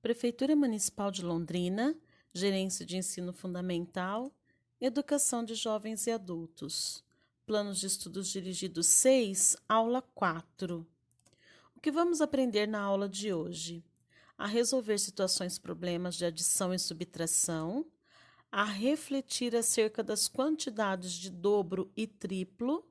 Prefeitura Municipal de Londrina, Gerência de Ensino Fundamental, Educação de Jovens e Adultos. Planos de Estudos Dirigidos 6, aula 4. O que vamos aprender na aula de hoje? A resolver situações problemas de adição e subtração, a refletir acerca das quantidades de dobro e triplo.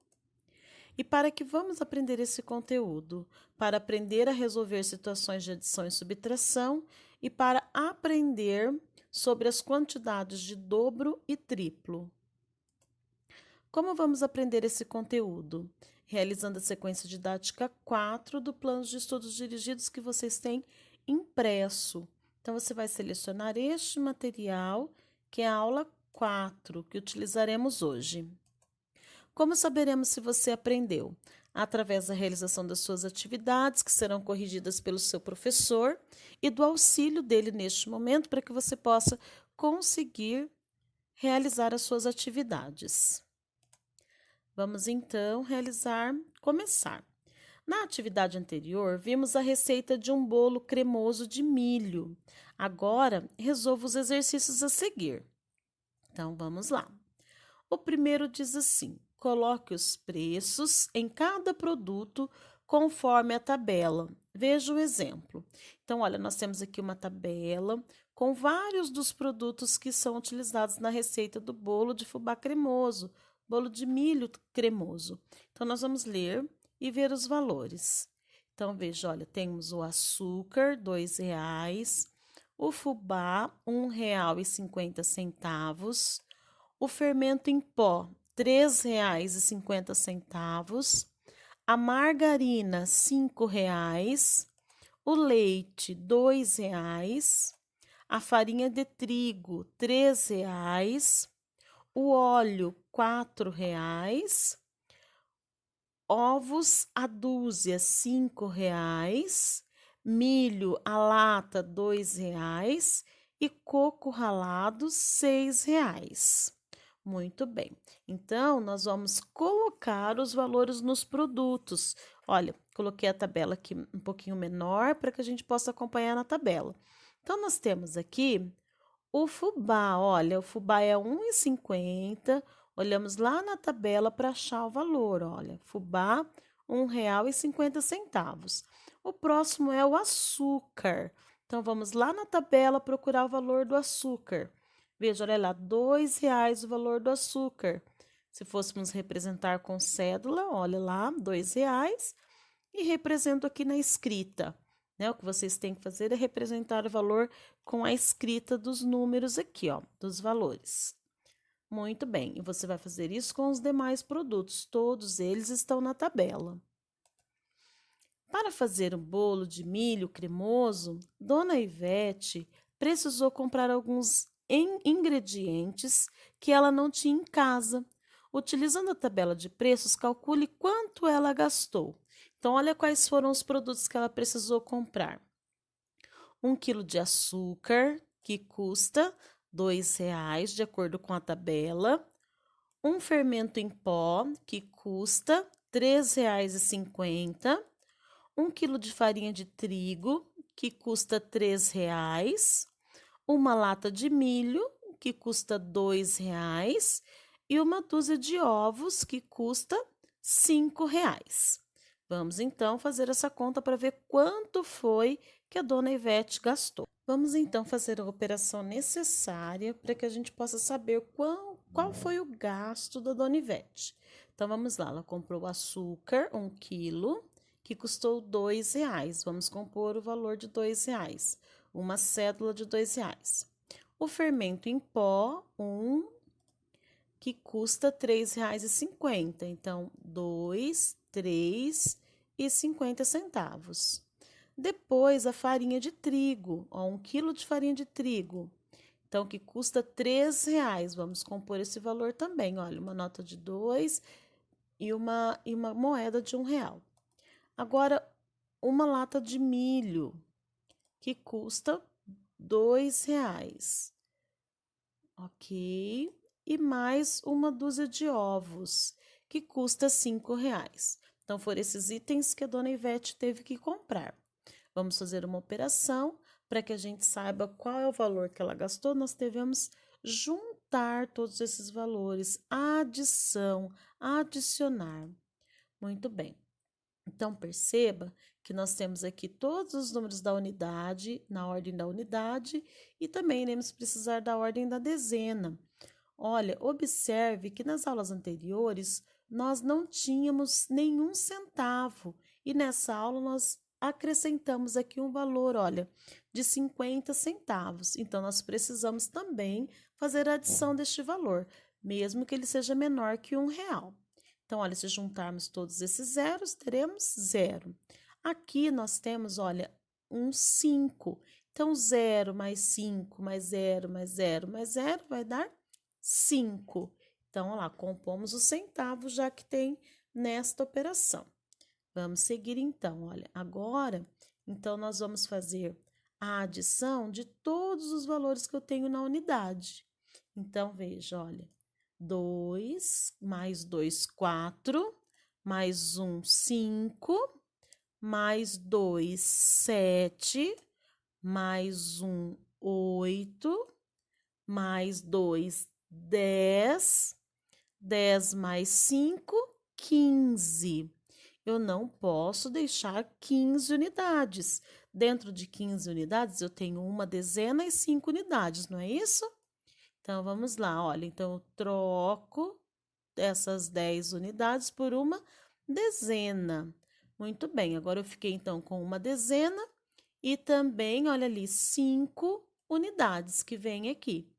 E para que vamos aprender esse conteúdo? Para aprender a resolver situações de adição e subtração e para aprender sobre as quantidades de dobro e triplo. Como vamos aprender esse conteúdo? Realizando a sequência didática 4 do plano de estudos dirigidos que vocês têm impresso. Então, você vai selecionar este material, que é a aula 4, que utilizaremos hoje. Como saberemos se você aprendeu? Através da realização das suas atividades, que serão corrigidas pelo seu professor, e do auxílio dele neste momento, para que você possa conseguir realizar as suas atividades. Vamos então começar. Na atividade anterior, vimos a receita de um bolo cremoso de milho. Agora, resolva os exercícios a seguir. Então, vamos lá. O primeiro diz assim: coloque os preços em cada produto conforme a tabela. Veja o exemplo. Então, olha, nós temos aqui uma tabela com vários dos produtos que são utilizados na receita do bolo de fubá cremoso, bolo de milho cremoso. Então, nós vamos ler e ver os valores. Então, veja, olha, temos o açúcar, R$2, o fubá, R$1,50, o fermento em pó, R$3,50, a margarina, R$5, o leite, R$2, a farinha de trigo, R$3, o óleo, R$4, ovos a dúzia, R$5, milho a lata, R$2 e coco ralado, R$6. Muito bem. Então, nós vamos colocar os valores nos produtos. Olha, coloquei a tabela aqui um pouquinho menor para que a gente possa acompanhar na tabela. Então, nós temos aqui o fubá. Olha, o fubá é R$1,50. Olhamos lá na tabela para achar o valor. Olha, fubá, R$1,50. O próximo é o açúcar. Então, vamos lá na tabela procurar o valor do açúcar. Veja, olha lá, R$2 o valor do açúcar. Se fôssemos representar com cédula, olha lá, R$2 e represento aqui na escrita. Né? O que vocês têm que fazer é representar o valor com a escrita dos números aqui, ó, dos valores. Muito bem, e você vai fazer isso com os demais produtos, todos eles estão na tabela. Para fazer um bolo de milho cremoso, Dona Ivete precisou comprar alguns ingredientes que ela não tinha em casa. Utilizando a tabela de preços, calcule quanto ela gastou. Então, olha quais foram os produtos que ela precisou comprar. 1 quilo de açúcar, que custa R$2, de acordo com a tabela. Um fermento em pó, que custa R$3,50. 1 quilo de farinha de trigo, que custa R$3. Uma lata de milho, que custa R$2, e uma dúzia de ovos, que custa R$5. Vamos então fazer essa conta para ver quanto foi que a Dona Ivete gastou. Vamos então fazer a operação necessária para que a gente possa saber qual foi o gasto da Dona Ivete. Então, vamos lá, ela comprou açúcar, 1 quilo, que custou R$2. Vamos compor o valor de R$2. Uma cédula de R$2. O fermento em pó, que custa R$3,50. Então, 2, 3,50. Depois, a farinha de trigo, ó, 1 quilo de farinha de trigo. Então, que custa R$3. Vamos compor esse valor também. Olha, uma nota de 2 e uma moeda de R$1. Agora, uma lata de milho, que custa R$2. Ok? E mais uma dúzia de ovos, que custa R$5. Então, foram esses itens que a Dona Ivete teve que comprar. Vamos fazer uma operação para que a gente saiba qual é o valor que ela gastou, nós devemos juntar todos esses valores, adição, adicionar. Muito bem. Então, perceba que nós temos aqui todos os números da unidade, na ordem da unidade, e também iremos precisar da ordem da dezena. Olha, observe que nas aulas anteriores nós não tínhamos nenhum centavo, e nessa aula nós acrescentamos aqui um valor, olha, de 50 centavos. Então, nós precisamos também fazer a adição deste valor, mesmo que ele seja menor que R$ 1. Então, olha, se juntarmos todos esses zeros, teremos zero. Aqui nós temos, olha, um 5. Então, 0 mais 5 mais 0 mais 0 mais 0 vai dar 5. Então, olha lá, compomos os centavos já que tem nesta operação. Vamos seguir então, olha, agora, então nós vamos fazer a adição de todos os valores que eu tenho na unidade. Então, veja, olha, 2 mais 2, 4, mais 1, 5, mais 2, 7, mais 1, 8, mais 2, 10, 10 mais 5, 15. Eu não posso deixar 15 unidades. Dentro de 15 unidades, eu tenho uma dezena e 5 unidades, não é isso? Então, vamos lá, olha, então eu troco essas 10 unidades por uma dezena. Muito bem, agora eu fiquei então com uma dezena e também, olha ali, 5 unidades que vem aqui.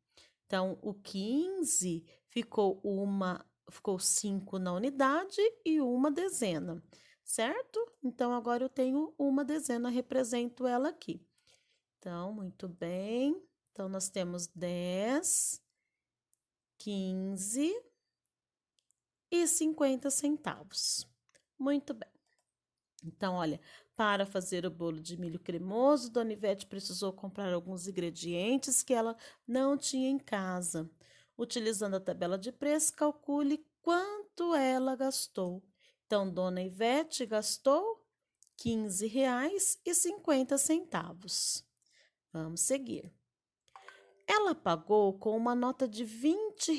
Então, o 15 ficou 5 na unidade e uma dezena, certo? Então, agora eu tenho uma dezena, represento ela aqui. Então, muito bem. Então, nós temos 10, 15 e 50 centavos. Muito bem. Então, olha, para fazer o bolo de milho cremoso, Dona Ivete precisou comprar alguns ingredientes que ela não tinha em casa. Utilizando a tabela de preço, calcule quanto ela gastou. Então, Dona Ivete gastou R$ 15,50. Vamos seguir. Ela pagou com uma nota de R$ 20.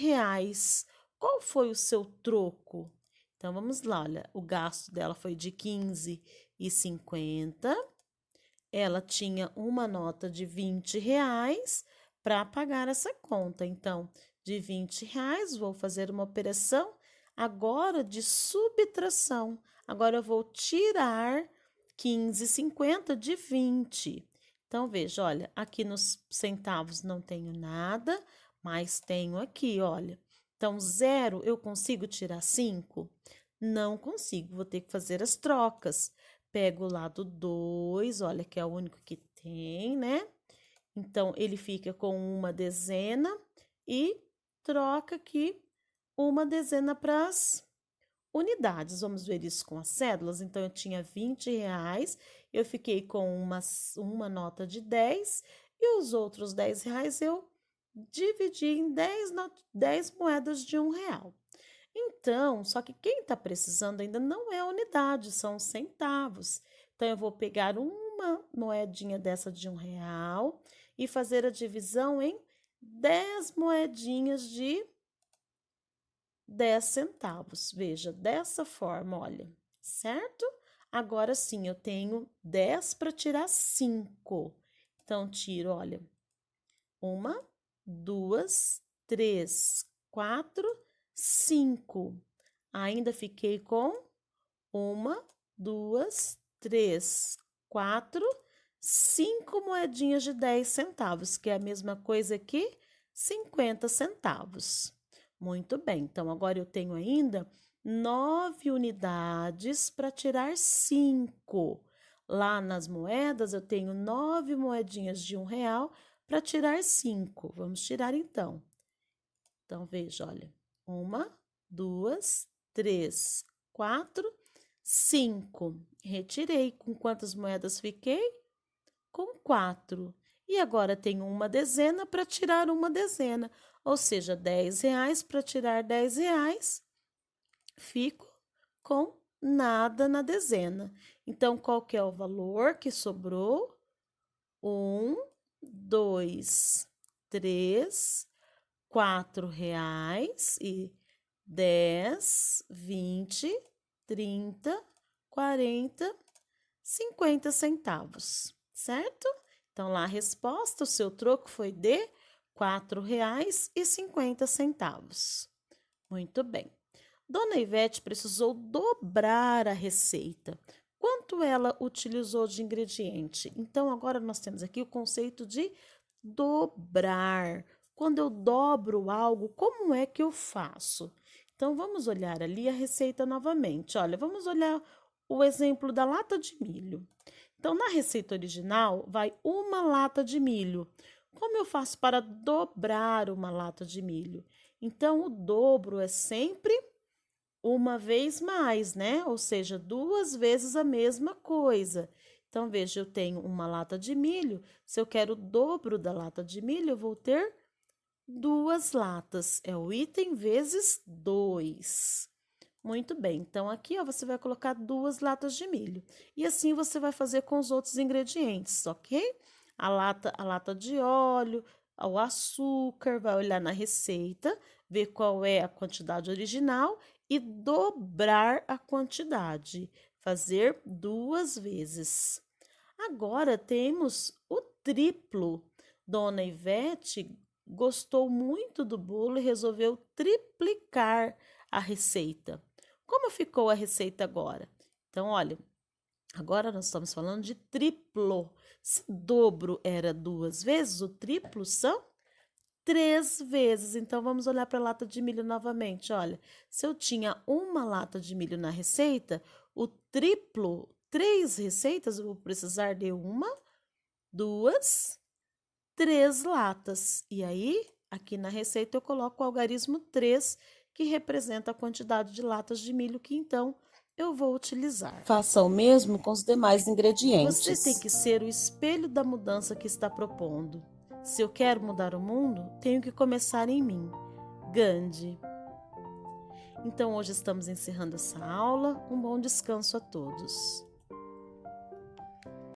Qual foi o seu troco? Então, vamos lá, olha, o gasto dela foi de R$ 15,50. Ela tinha uma nota de R$ 20 para pagar essa conta. Então, de R$ 20, vou fazer uma operação agora de subtração. Agora, eu vou tirar 15,50 de 20. Então, veja, olha, aqui nos centavos não tenho nada, mas tenho aqui, olha. Então, 0, eu consigo tirar 5? Não consigo, vou ter que fazer as trocas. Pego o lado 2, olha, que é o único que tem, né? Então, ele fica com uma dezena e troca aqui uma dezena para as unidades. Vamos ver isso com as cédulas. Então, eu tinha R$ 20, eu fiquei com uma nota de 10 e os outros R$ 10 eu dividi em 10 moedas de R$ 1. Então, só que quem está precisando ainda não é a unidade, são os centavos. Então, eu vou pegar uma moedinha dessa de R$ 1 e fazer a divisão em 10 moedinhas de 10 centavos. Veja, dessa forma, olha, certo? Agora sim, eu tenho 10 para tirar 5. Então, tiro, olha, 1, 2, 3, 4, 5. Ainda fiquei com 1, 2, 3, 4, 5 moedinhas de 10 centavos, que é a mesma coisa que 50 centavos. Muito bem, então agora eu tenho ainda 9 unidades para tirar 5. Lá nas moedas eu tenho 9 moedinhas de R$ 1 para tirar 5. Vamos tirar então. Então, veja, olha, 1, 2, 3, 4, 5. Retirei. Com quantas moedas fiquei? Com 4. E agora tenho uma dezena para tirar uma dezena, ou seja, R$ 10 para tirar R$ 10, fico com nada na dezena. Então, qual que é o valor que sobrou? 1, 2, 3, R$ 4 e 10, 20, 30, 40, 50 centavos, certo? Então, lá a resposta, o seu troco foi de R$ 4,50. Muito bem. Dona Ivete precisou dobrar a receita. Quanto ela utilizou de ingrediente? Então, agora nós temos aqui o conceito de dobrar. Quando eu dobro algo, como é que eu faço? Então, vamos olhar ali a receita novamente. Olha, vamos olhar o exemplo da lata de milho. Então, na receita original, vai uma lata de milho. Como eu faço para dobrar uma lata de milho? Então, o dobro é sempre uma vez mais, né? Ou seja, 2 vezes a mesma coisa. Então, veja, eu tenho uma lata de milho. Se eu quero o dobro da lata de milho, eu vou ter 2 latas. É o item vezes 2. Muito bem. Então, aqui, ó, você vai colocar 2 latas de milho. E assim você vai fazer com os outros ingredientes, ok? A lata de óleo, o açúcar, vai olhar na receita, ver qual é a quantidade original e dobrar a quantidade, fazer 2 vezes. Agora temos o triplo. Dona Ivete gostou muito do bolo e resolveu triplicar a receita. Como ficou a receita agora? Então, olha, agora nós estamos falando de triplo. Se dobro era 2 vezes, o triplo são 3 vezes. Então, vamos olhar para a lata de milho novamente. Olha, se eu tinha uma lata de milho na receita, o triplo, 3 receitas, eu vou precisar de 1, 2, 3 latas. E aí, aqui na receita, eu coloco o algarismo 3, que representa a quantidade de latas de milho que então eu vou utilizar. Faça o mesmo com os demais ingredientes. Você tem que ser o espelho da mudança que está propondo. Se eu quero mudar o mundo, tenho que começar em mim. Gandhi. Então, hoje estamos encerrando essa aula. Um bom descanso a todos.